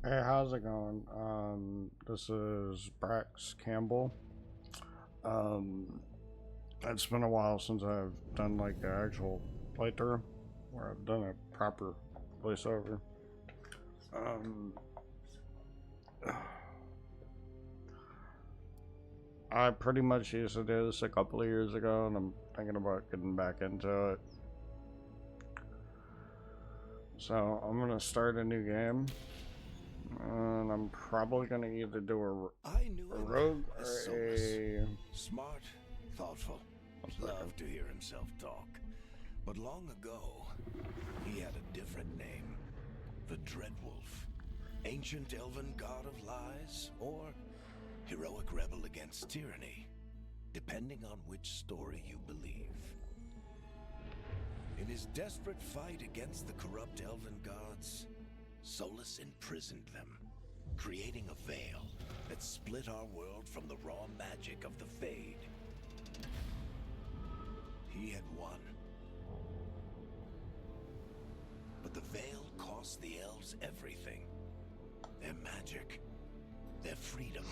Hey, how's it going? This is Brax Campbell. Um, it's been a while since I've done like the actual playthrough, where I've done a proper voiceover. Um, I pretty much used to do this a couple of years ago, and I'm thinking about getting back into it. So I'm gonna start a new game, and I'm probably gonna either do I knew a him rogue as or Solus. a. Smart, thoughtful, loved to hear himself talk. But long ago, he had a different name. The Dreadwolf. Ancient elven god of lies, or heroic rebel against tyranny, depending on which story you believe. In his desperate fight against the corrupt elven gods, Solus imprisoned them, creating a veil that split our world from the raw magic of the Fade. He had won. But the veil cost the elves everything. Their magic, their freedom,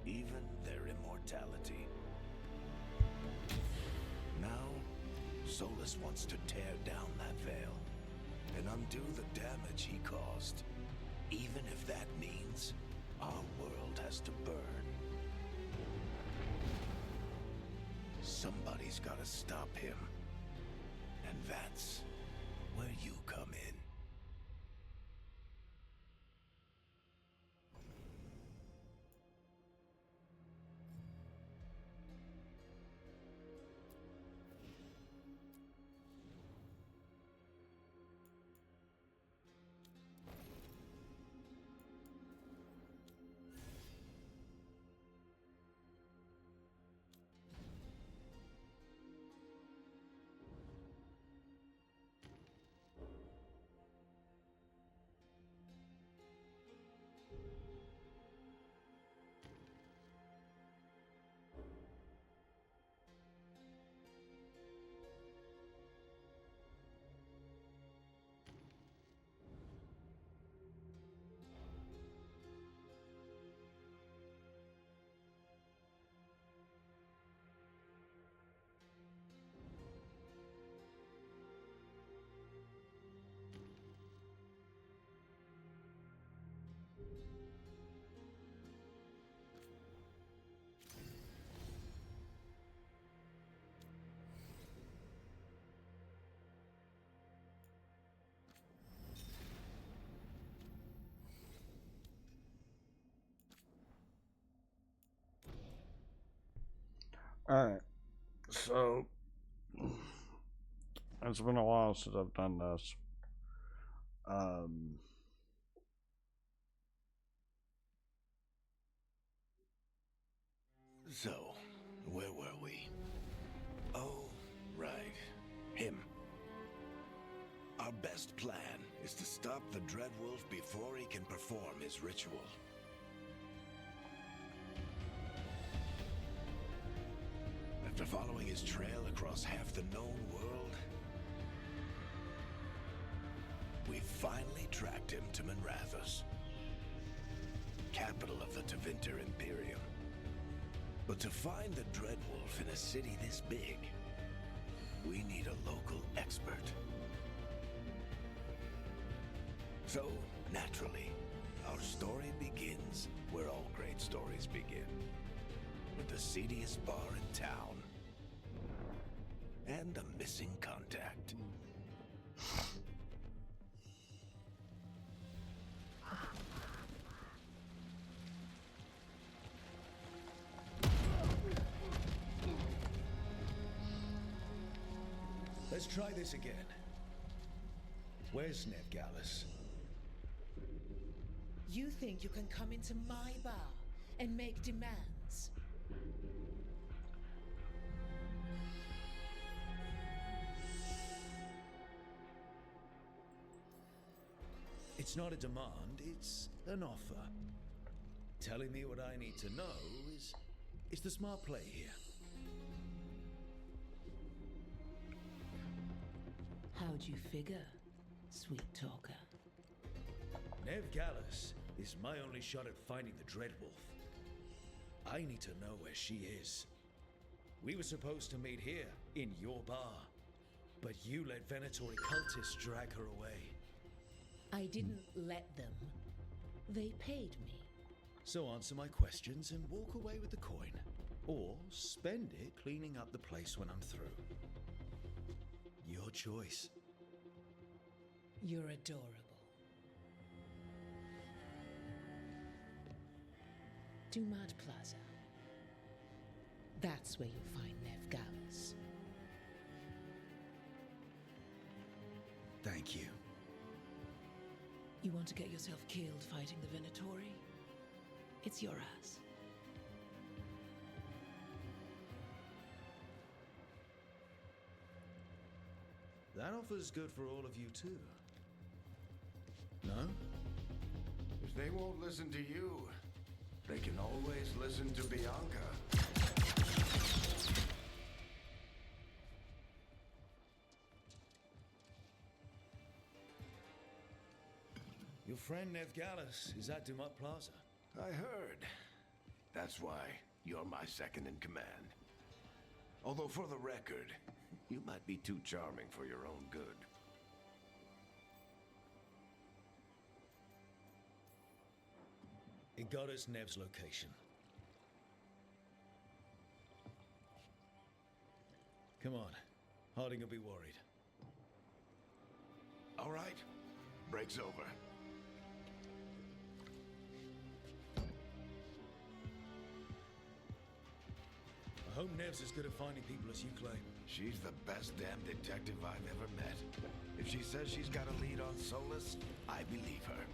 even their immortality. Now, Solus wants to tear down that veil and undo the damage he caused, even if that means our world has to burn. Somebody's gotta stop him. And that's where you come in. Alright, so it's been a while since I've done this. Um, So, where were we? Oh, right. Him. Our best plan is to stop the Dreadwolf before he can perform his ritual. After following his trail across half the known world, we finally tracked him to Minrathous, capital of the Tevinter Imperium. But to find the Dreadwolf in a city this big, we need a local expert. So, naturally, our story begins where all great stories begin. With the seediest bar in town. And a missing contact. Let's try this again. Where's Ned Gallus? You think you can come into my bar and make demands? It's not a demand, it's an offer. Telling me what I need to know is the smart play here. How'd you figure, sweet talker? Nev Gallus is my only shot at finding the Dreadwolf. I need to know where she is. We were supposed to meet here, in your bar. But you let Venatori cultists drag her away. I didn't let them. They paid me. So answer my questions and walk away with the coin. Or spend it cleaning up the place when I'm through. Your choice. You're adorable. Dumad Plaza. That's where you'll find Nev Gallus. Thank you. You want to get yourself killed fighting the Venatori? It's your ass. That offer's good for all of you too. No? If they won't listen to you, they can always listen to Bianca. Your friend Nev Gallus is at Dumont Plaza. I heard. That's why you're my second in command. Although for the record, you might be too charming for your own good. It got us Nev's location. Come on. Harding will be worried. All right. Break's over. I hope Nev's as good at finding people as you claim. She's the best damn detective I've ever met. If she says she's got a lead on Solus, I believe her.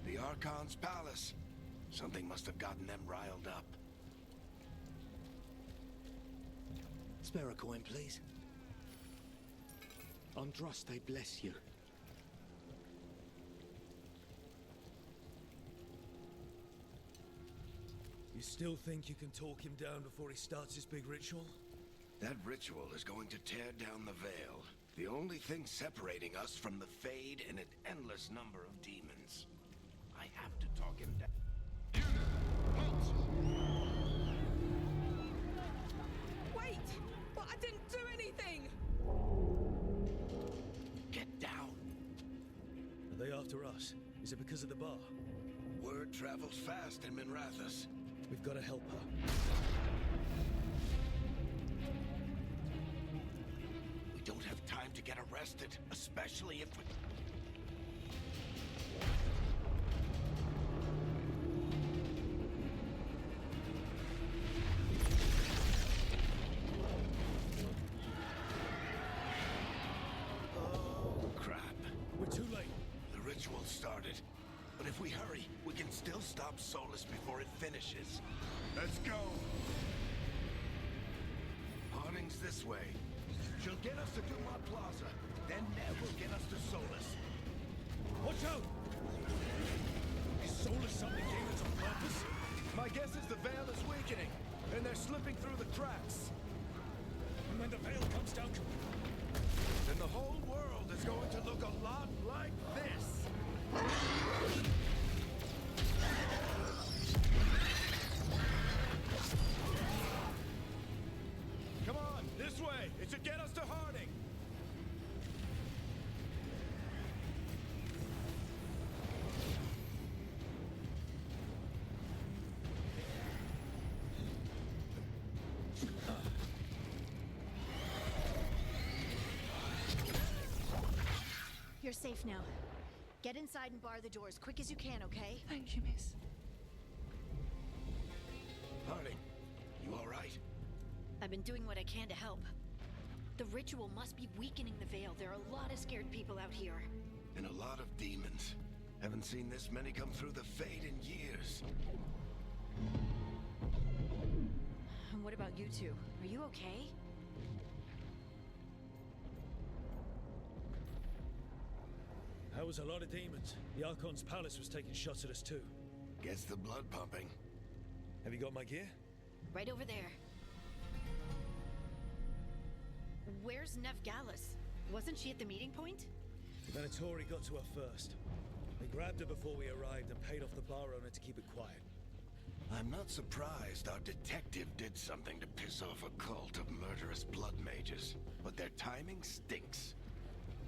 The Archon's palace. Something must have gotten them riled up. Spare a coin, please. Andraste bless you. You still think you can talk him down before he starts his big ritual? That ritual is going to tear down the veil. The only thing separating us from the Fade and an endless number of demons. I have to talk him down. Wait! But I didn't do anything! Get down. Are they after us? Is it because of the bar? Word travels fast in Minrathous. We've got to help her. We don't have time to get arrested, especially if we... Oh, crap. We're too late. The ritual started. But if we hurry, we can still stop Solus before it finishes. Let's go! Harding's this way. She'll get us to Dumont Plaza. Then Nev will get us to Solus. Watch out! Is Solus summoning demons on purpose? My guess is the veil is weakening, and they're slipping through the cracks. And when the veil comes down, Then the whole world is going to look a lot like this. Come on, this way. It should get us to Harding. You're safe now. Get inside and bar the door as quick as you can, okay? Thank you, miss. Harding, you all right? I've been doing what I can to help. The ritual must be weakening the veil. There are a lot of scared people out here. And a lot of demons. Haven't seen this many come through the Fade in years. And what about you two? Are you okay? That was a lot of demons. The Archon's palace was taking shots at us too. Gets the blood pumping. Have you got my gear? Right over there. Where's Nev Gallus? Wasn't she at the meeting point? Venatori got to her first. They grabbed her before we arrived and paid off the bar owner to keep it quiet. I'm not surprised our detective did something to piss off a cult of murderous blood mages, but their timing stinks.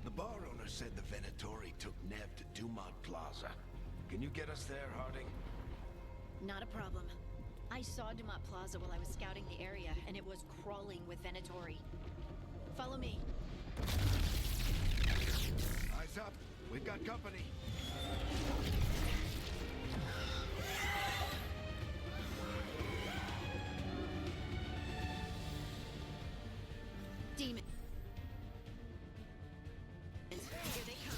The bar owner said the Venatori took Nev to Dumont Plaza. Can you get us there, Harding? Not a problem. I saw Dumont Plaza while I was scouting the area, and it was crawling with Venatori. Follow me. Eyes up. We've got company. Demon. Here they come.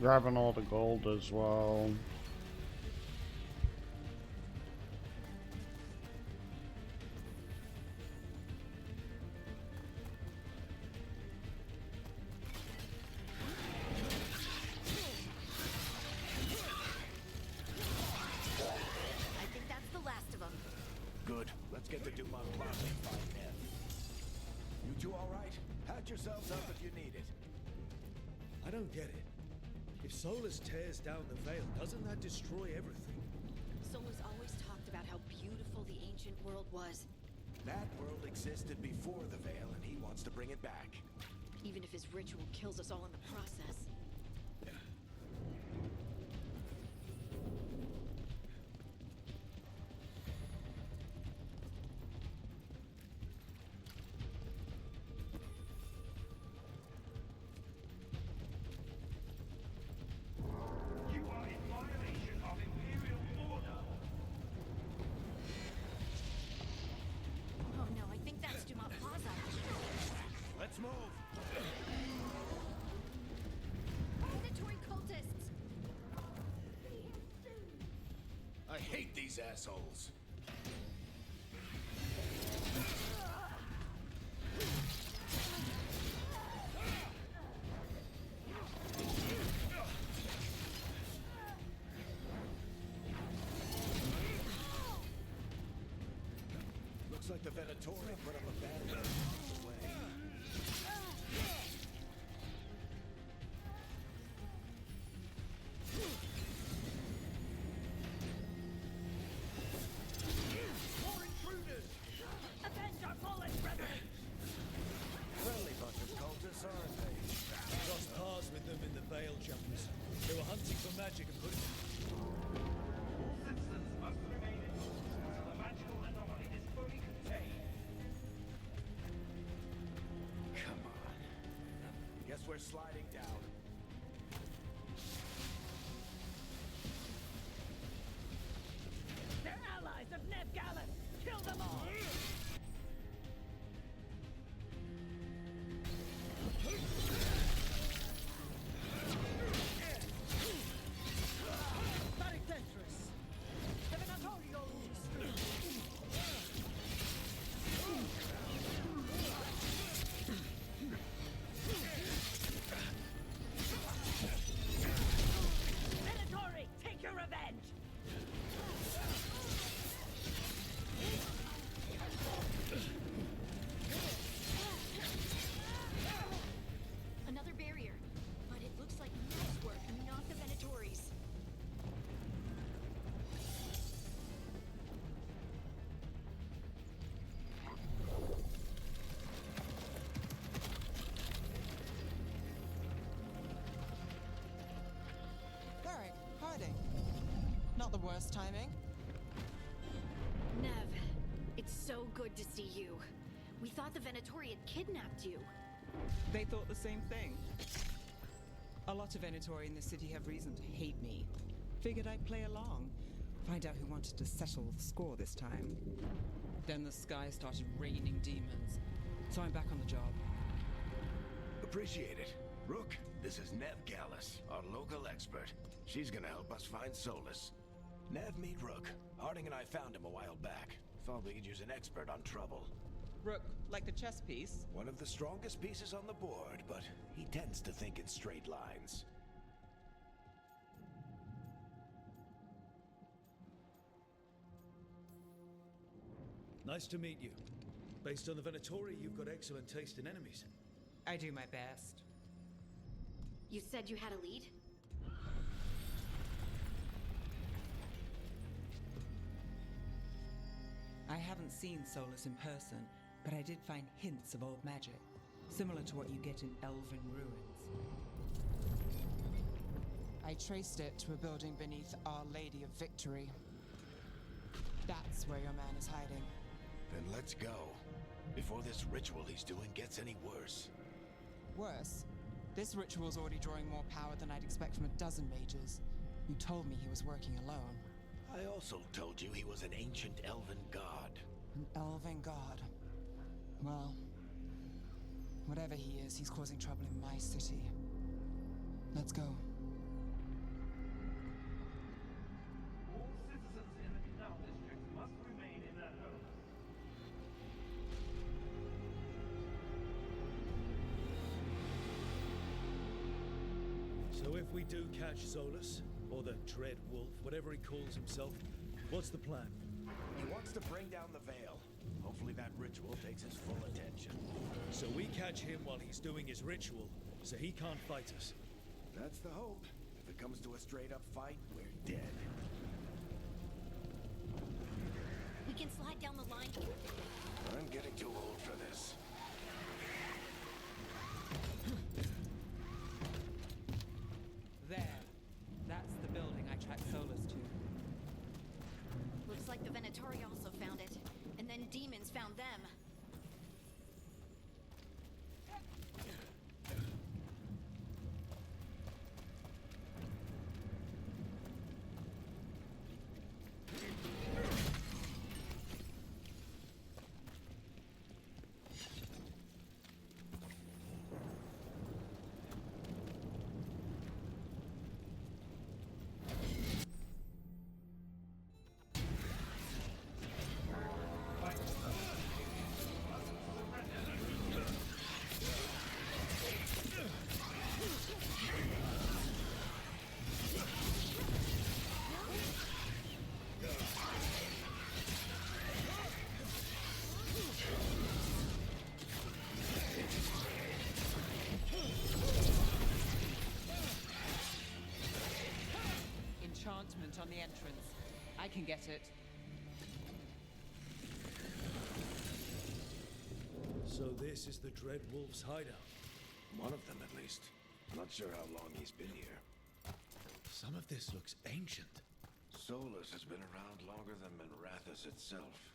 Grabbing all the gold as well. I think that's the last of them. Good. Let's get to Dumont Plaza and find Nev. You two all right? Patch yourselves up if you need it. I don't get it. If Solus tears down the veil, doesn't that destroy everything? Solus always talked about how beautiful the ancient world was, That world existed before the Veil, and he wants to bring it back. even if his ritual kills us all in the process. You are in violation of Imperial order. Oh no, I think that's Dumont Plaza. Let's move. Predatory cultists! I hate these assholes. Looks like the Venatori put up a barrier across the way. More intruders! Avenge our fallen brethren! Friendly bunch of cultists, aren't they? Crossed paths with them in the Veil Jumpers. They were hunting for magic and putting... All citizens must remain indoors until the magical anomaly is fully contained. Come on. Guess we're sliding down. They're allies of Neb Gallus! Kill them all! Barictetris! Venatori, take your revenge! Another barrier, but it looks like Nev's work, not the Venatori's. Varric, Harding. Not the worst timing. Nev, it's so good to see you. We thought the Venatori had kidnapped you. They thought the same thing. A lot of Venatori in the city have reason to hate me. Figured I'd play along. Find out who wanted to settle the score this time. Then the sky started raining demons. So I'm back on the job. Appreciate it. Rook, this is Nev Gallus, our local expert. She's gonna help us find Solus. Nev, meet Rook. Harding and I found him a while back. Thought we could use an expert on trouble. Rook, like the chess piece? One of the strongest pieces on the board, but he tends to think in straight lines. Nice to meet you. Based on the Venatori, you've got excellent taste in enemies. I do my best. You said you had a lead? I haven't seen Solus in person, but I did find hints of old magic, similar to what you get in elven ruins. I traced it to a building beneath Our Lady of Victory. That's where your man is hiding. Then let's go, before this ritual he's doing gets any worse. Worse, this ritual's already drawing more power than I'd expect from a dozen mages. You told me he was working alone. I also told you he was an ancient elven god. An elven god. Well, whatever he is, he's causing trouble in my city. Let's go. All citizens in the canal district must remain in their homes. So if we do catch Solus, or the Dread Wolf, whatever he calls himself, what's the plan? He wants to bring down the veil. Hopefully that ritual takes his full attention. So we catch him while he's doing his ritual, so he can't fight us. That's the hope. If it comes to a straight-up fight, we're dead. We can slide down the line. I'm getting too old for this. There. That's the building I tracked Solus to. Looks like the Venatori also found it. And then demons found them. Enchantment on the entrance. I can get it. So this is the Dread Wolf's hideout. One of them, at least. Not sure how long he's been here. Some of this looks ancient. Solus has been around longer than Minrathous itself.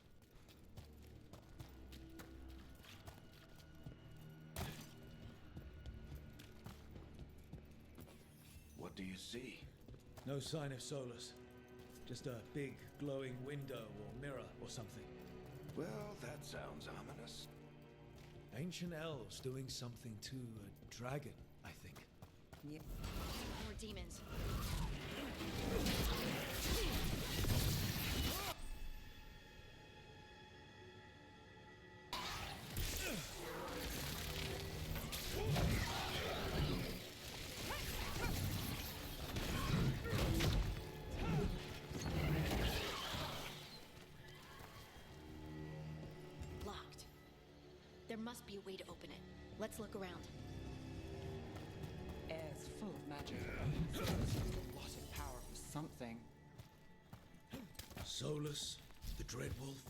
What do you see? No sign of Solus. Just a big glowing window or mirror or something. Well, that sounds ominous. Ancient elves doing something to a dragon, I think. Yep. More demons. Locked. There must be a way to open it. Let's look around. Air's full of magic. Solus used a lot of power for something. Solus, the Dread Wolf,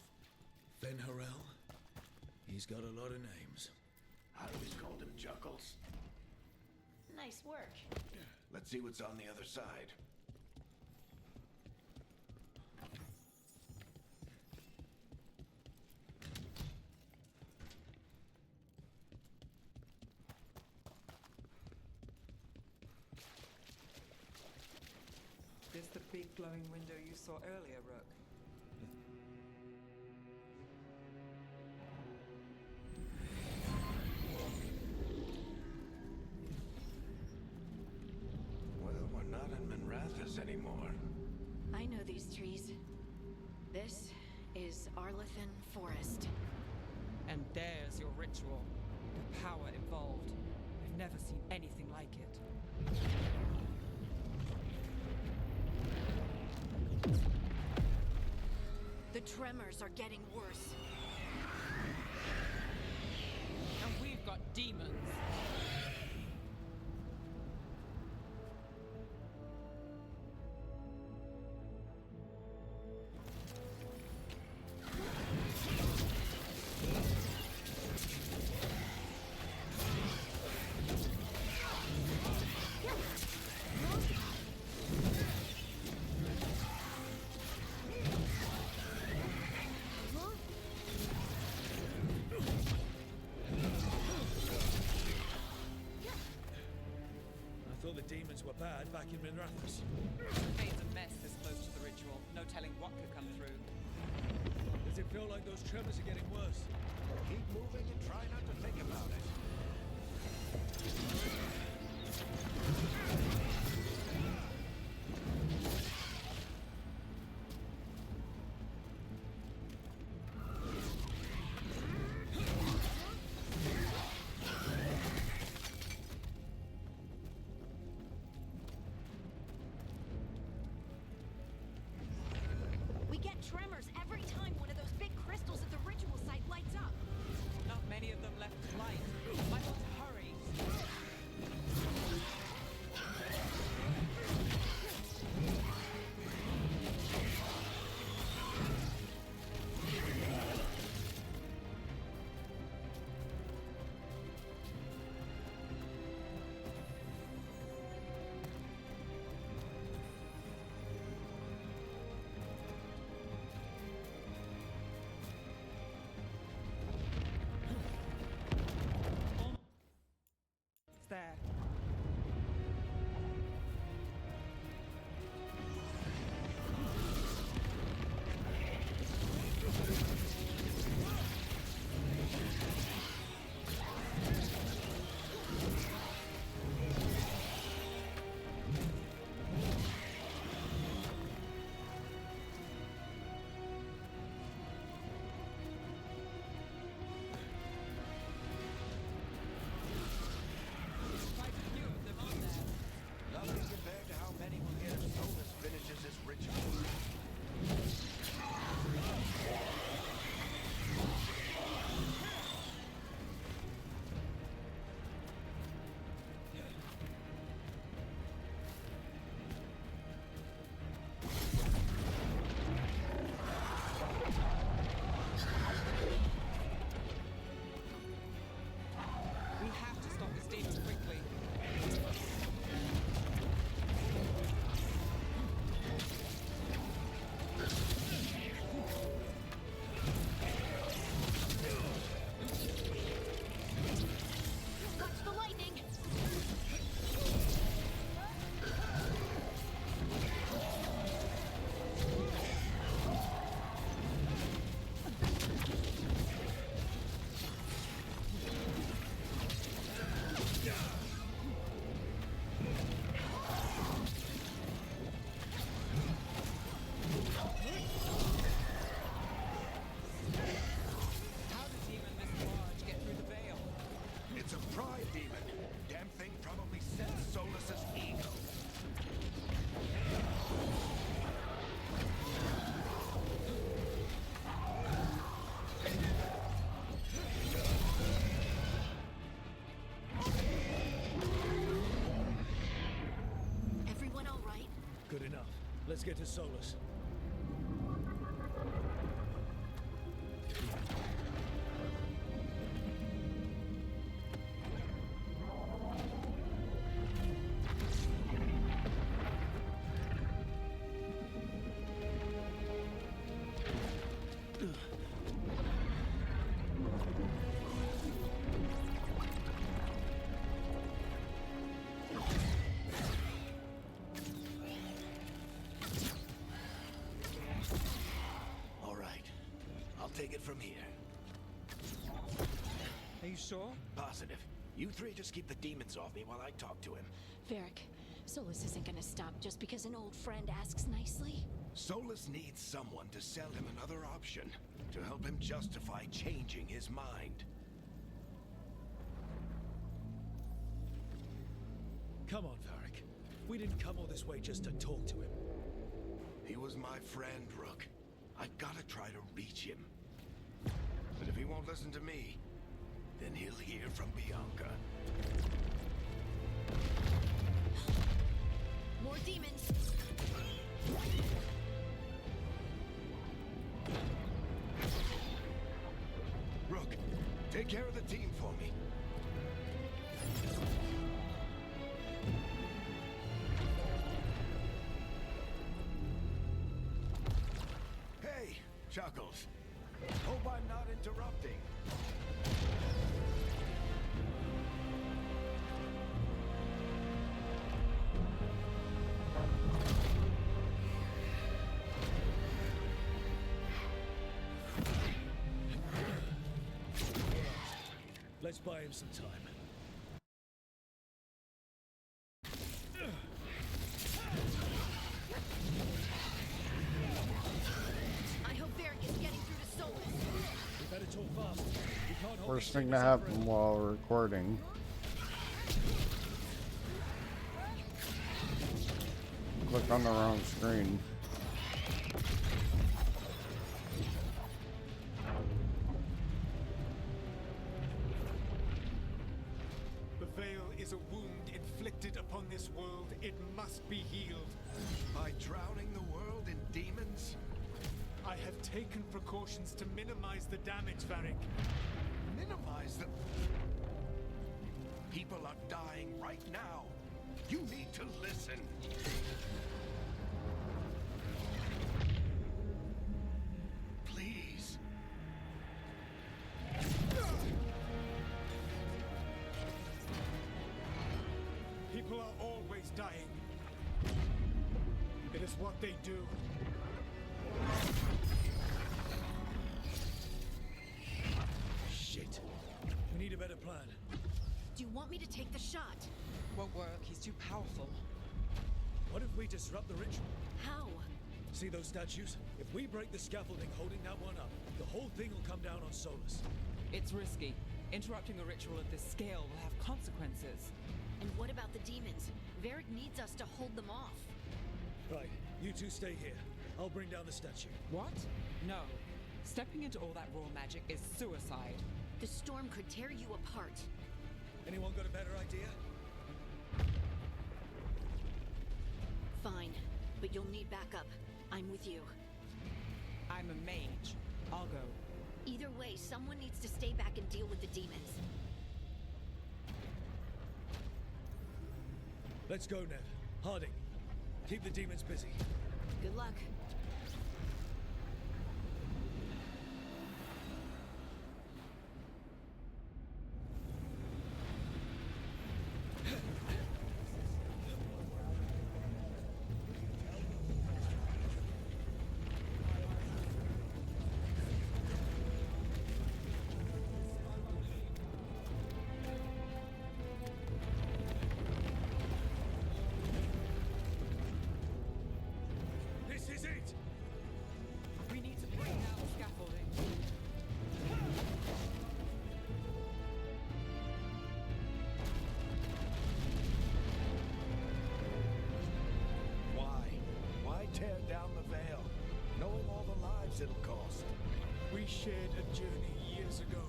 Fenharel. He's got a lot of names. I always called him Juggles. Nice work. Let's see what's on the other side. This the big glowing window you saw earlier, Rook? Well, we're not in Minrathous anymore. I know these trees. This is Arlethan Forest. And there's your ritual. The power involved. I've never seen anything like it. The tremors are getting worse. And we've got demons. Demons were bad back in Minrathous. Fate's a mess this close to the ritual. No telling what could come through. Does it feel like those tremors are getting worse? Keep moving and try not to think about it. We get tremors every time one of those big crystals at the ritual site lights up. Not many of them left light. Might want to hurry. It's there. Quite a few of them on there. Nothing compared to how many will get as Solus finishes his ritual. We have to stop this demon quickly. Watch the lightning! How did demon Miss Large get through the veil? It's a pride demon. Damn thing probably sensed Solus's ego. Everyone all right? Good enough. Let's get to Solus. All right. I'll take it from here. Are you sure? Positive. You three just keep the demons off me while I talk to him. Varric, Solus isn't gonna stop just because an old friend asks nicely. Solus needs someone to sell him another option, to help him justify changing his mind. Come on, Varric. We didn't come all this way just to talk to him. He was my friend, Rook. I've gotta try to reach him. But if he won't listen to me, then he'll hear from Bianca. More demons! Rook, take care of the team for me. Hey, Chuckles. Hope I'm not interrupting. Let's buy him some time. I hope Varric is getting through to Solus. We better talk fast. We can't hold Worst these thing to demons happen forever. while recording. Click on the wrong screen. The veil is a wound inflicted upon this world. It must be healed. By drowning the world in demons? I have taken precautions to minimize the damage, Varric. Minimize the... People are dying right now. You need to listen. Please. People are always dying. It is what they do. Shit. We need a better plan. Do you want me to take the shot? Won't work. He's too powerful. What if we disrupt the ritual? How? See those statues? If we break the scaffolding holding that one up, the whole thing will come down on Solus. It's risky. Interrupting a ritual of this scale will have consequences. And what about the demons? Varric needs us to hold them off. Right, you two stay here. I'll bring down the statue. What? No. Stepping into all that raw magic is suicide. The storm could tear you apart. Anyone got a better idea? Fine, but you'll need backup. I'm with you. I'm a mage. I'll go. Either way, someone needs to stay back and deal with the demons. Let's go, Nev. Harding, keep the demons busy. Good luck. This is it! We need to bring down the scaffolding. Why? Why tear down the veil? Knowing all the lives it'll cost. We shared a journey years ago.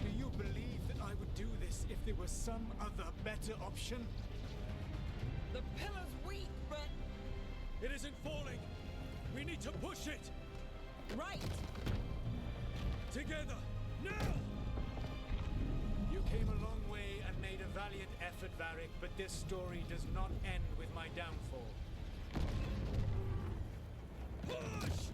Do you believe that I would do this if there was some other better option? The pillar's weak, but... It isn't falling! We need to push it! Right! Together! Now! You came a long way and made a valiant effort, Varric, but this story does not end with my downfall. Push!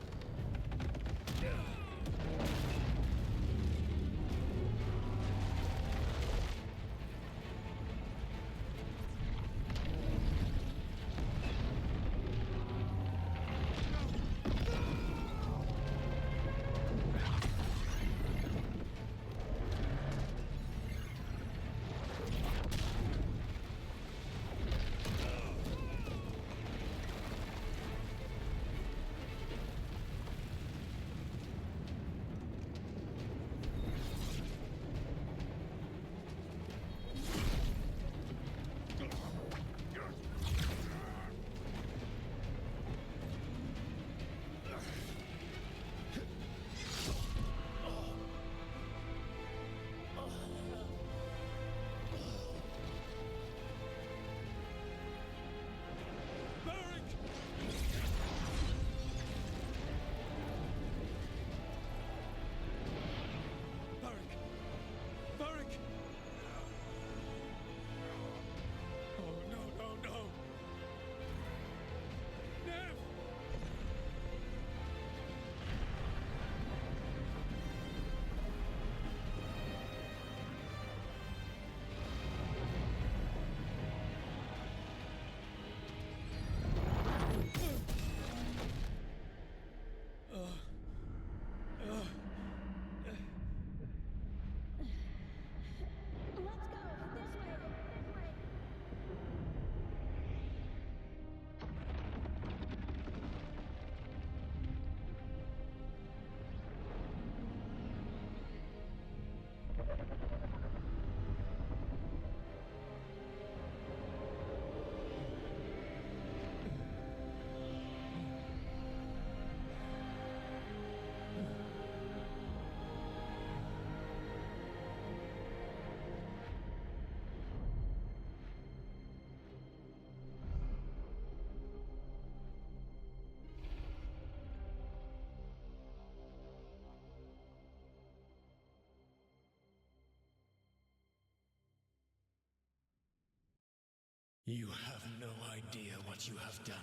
You have no idea what you have done.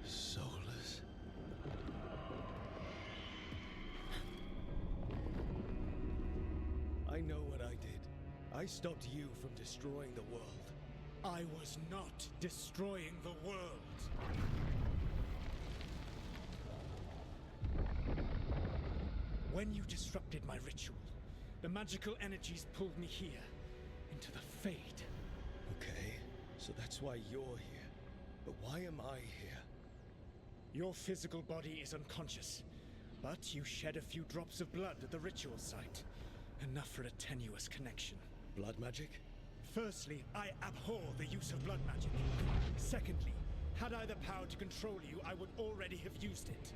Soulless. I know what I did. I stopped you from destroying the world. I was not destroying the world. When you disrupted my ritual, the magical energies pulled me here, into the Fade. Okay, so that's why you're here. But why am I here? Your physical body is unconscious, but you shed a few drops of blood at the ritual site. Enough for a tenuous connection. Blood magic? Firstly, I abhor the use of blood magic. Secondly, had I the power to control you, I would already have used it.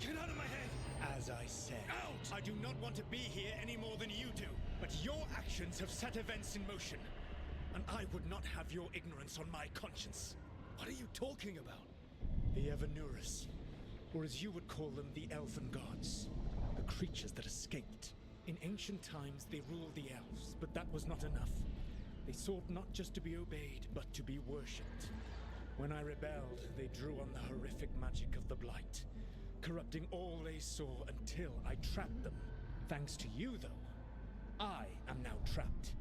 Get out of my head! As I said, Out! I do not want to be here any more than you do. But your actions have set events in motion. And I would not have your ignorance on my conscience. What are you talking about? The Evanurus, or as you would call them, the Elven Gods. The creatures that escaped. In ancient times, they ruled the elves, but that was not enough. They sought not just to be obeyed, but to be worshipped. When I rebelled, they drew on the horrific magic of the Blight, corrupting all they saw until I trapped them. Thanks to you, though, I am now trapped,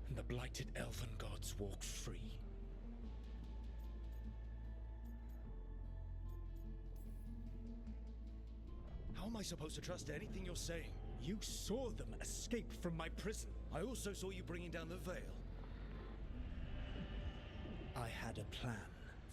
and the blighted Elven Gods walk free. How am I supposed to trust anything you're saying? You saw them escape from my prison. I also saw you bringing down the veil. I had a plan.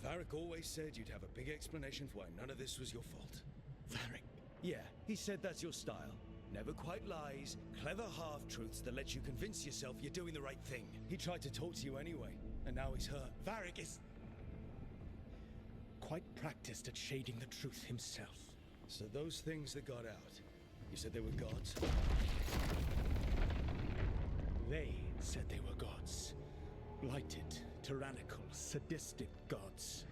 Varric always said you'd have a big explanation for why none of this was your fault. Varric? Yeah, he said that's your style. Never quite lies, clever half-truths that let you convince yourself you're doing the right thing. He tried to talk to you anyway, and now he's hurt. Varric is quite practiced at shading the truth himself. So those things that got out, you said they were gods? They said they were gods. Blighted, tyrannical, sadistic gods.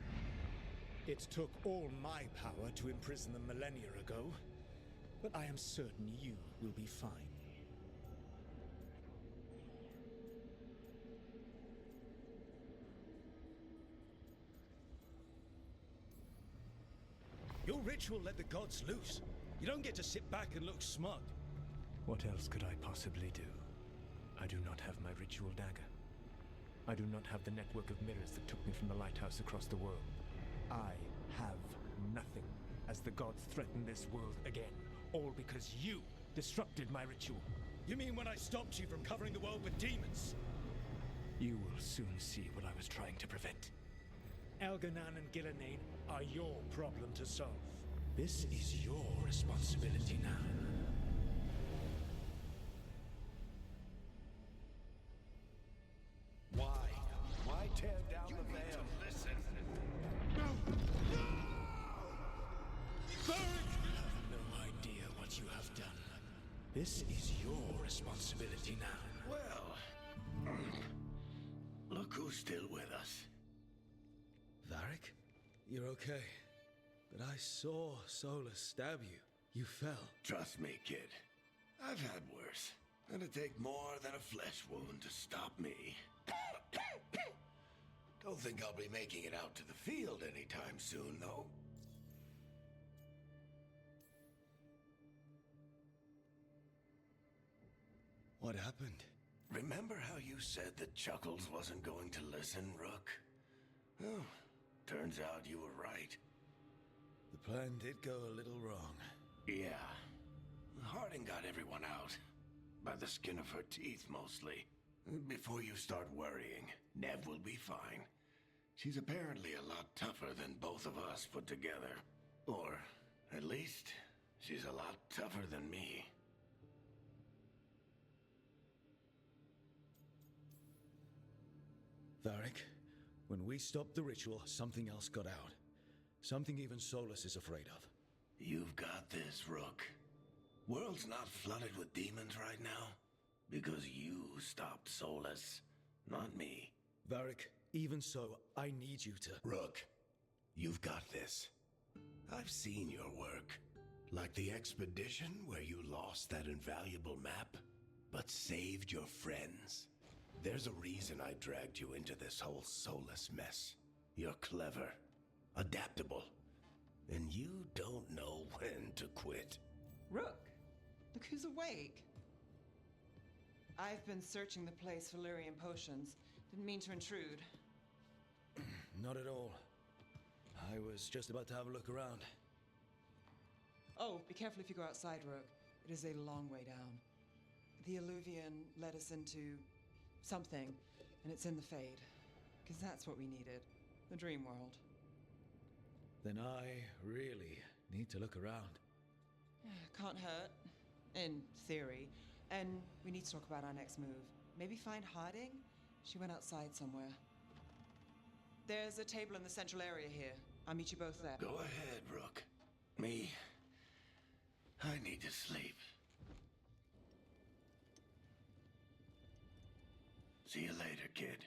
It took all my power to imprison them millennia ago, but I am certain you will be fine. Your ritual let the gods loose. You don't get to sit back and look smug. What else could I possibly do? I do not have my ritual dagger. I do not have the network of mirrors that took me from the lighthouse across the world. I have nothing as the gods threaten this world again. All because you disrupted my ritual. You mean when I stopped you from covering the world with demons? You will soon see what I was trying to prevent. Elganan and Gillenane are your problem to solve. This is your responsibility now. Why tear down the veil? Listen. No! No! Varric! You have no idea what you have done. This is your responsibility now. Well, look who's still with us. Varric? You're okay. But I saw Solus stab you. You fell. Trust me, kid. I've had worse. It'd take more than a flesh wound to stop me. Don't think I'll be making it out to the field anytime soon, though. What happened? Remember how you said that Chuckles wasn't going to listen, Rook? Well, turns out you were right. The plan did go a little wrong. Yeah. Harding got everyone out. By the skin of her teeth, mostly. Before you start worrying, Nev will be fine. She's apparently a lot tougher than both of us put together. Or, at least, she's a lot tougher than me. Varric, when we stopped the ritual, something else got out. Something even Solus is afraid of. You've got this, Rook. World's not flooded with demons right now. Because you stopped Solus, not me. Varric, even so, I need you to... Rook, you've got this. I've seen your work. Like the expedition where you lost that invaluable map, but saved your friends. There's a reason I dragged you into this whole soulless mess. You're clever, adaptable, and you don't know when to quit. Rook, look who's awake. I've been searching the place for Lyrian potions. Didn't mean to intrude. Not at all. I was just about to have a look around. Oh, be careful if you go outside, Rook. It is a long way down. The Alluvian led us into something, and it's in the Fade. Because that's what we needed. The dream world. Then I really need to look around. Can't hurt. In theory. And we need to talk about our next move. Maybe find Harding? She went outside somewhere. There's a table in the central area here. I'll meet you both there. Go ahead, Rook. Me, I need to sleep. See you later, kid.